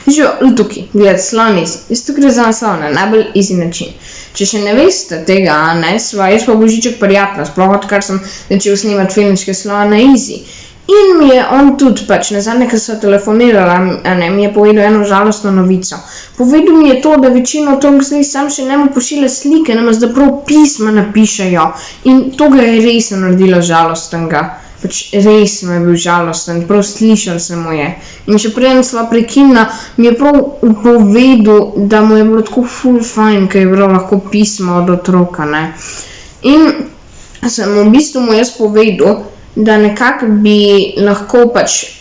Živijo tukaj, gledati slon easy. Isto gre za naslov na najbolj easy način. Če še ne veste tega, jaz pa Božiček prijatno, sploh odkar sem začel snimati filmčke slona na easy. In mi je on tudi nazadnje, ko sva telefonirala, mi je povedal eno žalostno novico. Povedal mi je to, da večino otrok zdaj sam še ne mu pošilja slike, namesto da prav pisma napišejo. In to ga je res naredilo žalostenega. Res me je bil žalosten, prav slišal se mu je. In še preden sva prekinila, mi je prav povedal, da mu je bilo tako ful fajn, ker je bilo lahko pismo od otroka, In sem v bistvu mu jaz povedal, da nekako bi lahko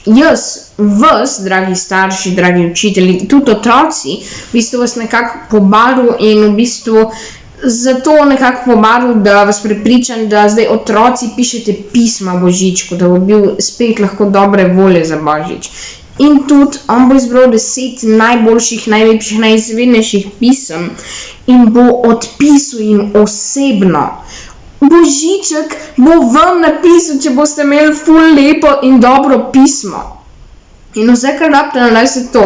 jaz, vas, dragi starši, dragi učitelji, tudi otroci, v bistvu vas nekako pobaril in v bistvu zato nekako pobaril, da vas prepričam, da zdaj otroci pišete pisma Božičku, da bo bil spet lahko dobre volje za Božič. In tudi on bo izbral 10 najboljših, najlepših, najizvednejših pisem in bo odpisal jim osebno. Božiček bo vam napisal, če boste imeli ful lepo in dobro pismo. In vse, kar rabite narediti to,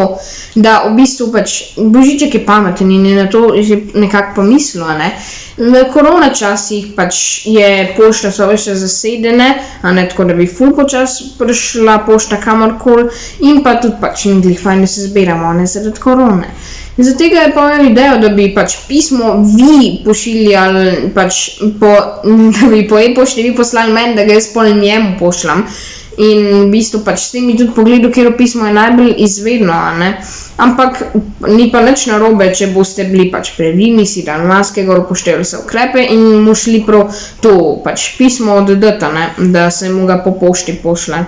da v bistvu Božiček je pameten in je na to že nekako pomislil, V korona časih je pošta so več zasedene, tako da bi ful počas prišla pošta kamorkoli in pa tudi ni glih fajn, da se zbiramo, zaradi korone. In zato je pa idejo, da bi pismo vi pošiljali, da bi po e-pošti vi poslali meni, da ga jaz pol njemu pošljam. In v bistvu s tem mi tudi pogledal, katero pismo je najbolj izvedno, Ampak ni pa nič narobe, če boste bili previdni, si dan maske gor, upoštevali se ukrepe in mu šli prav to pismo oddati, da se mu ga po pošti pošle.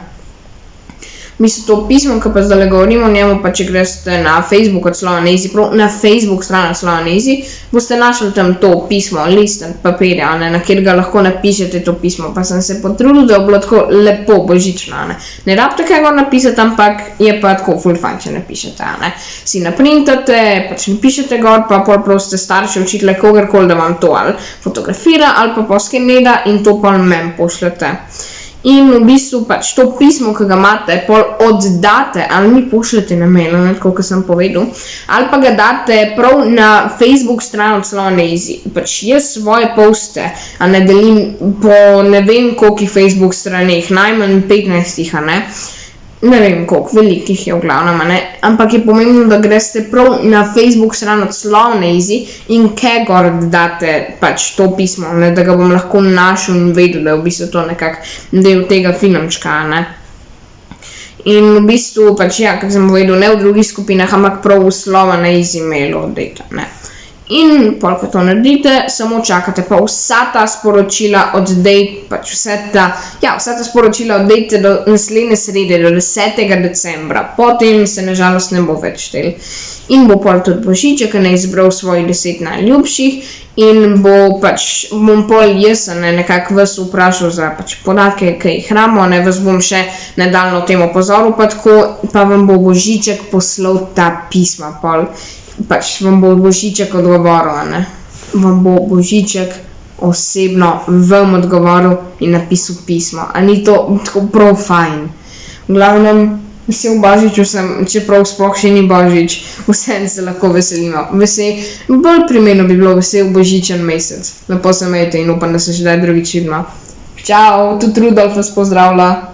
Mislim, to pismo, ki pa zdaj govorimo o njemu, če greste na Facebook od Slona na easy, prav na Facebook stran Slona na easy, boste našli tam to pismo, list papirja, na kjer ga lahko napišete to pismo, pa sem se potrudil, da je bilo tako lepo božično, Ne rabite kaj gor napisati, ampak je pa tako ful fajn, če napišete, Si naprintate, napišete gor, pa pol proste starše, učitelje, kogarkoli, da vam to ali fotografira, ali pa poskeneda in to pol meni pošljete. In v bistvu to pismo, ki ga imate, pol oddate, ali mi pošljete na mail, tako kot sem povedal, ali pa ga date prav na Facebook stran od Slona na easy. Jaz svoje poste, ne delim po ne vem kolikih Facebook straneh, najmanj 15, Ne vem koliko, velikih je v glavnem, Ampak je pomembno, da greste prav na Facebook stran od Slona na easy in kaj gor date to pismo, da ga bom lahko našel in vedel, da je v bistvu to nekako del tega filmčka, In v bistvu kot sem povedal, ne v drugih skupinah, ampak prav v Slona na easy mailu oddajte, In pol, ko to naredite, samo čakate, pa vsa ta sporočila oddajte, vsa ta sporočila oddajte do naslednje srede, do 10. decembra, potem se nažalost ne bo več štel. In bo pol tudi Božiček, ne izbral svojih 10 najljubših in bom pol jaz, nekako vas vprašal za podatke, ki jih imamo, vas bom še nadaljno o tem opozoril, pa vam bo Božiček poslal ta pisma pol. Vam bo Božiček odgovoril, Vam bo Božiček osebno vam odgovoril in napisal pismo. A ni to tako prav fajn? V glavnem, vesel Božič vsem, čeprav sploh še ni Božič, vsem se lahko veselimo. Bolj primerno bi bilo vesel Božičen mesec. Lepo se imejte in upam, da se še daj drugič vidimo. Čau, tudi Rudolf vas pozdravlja.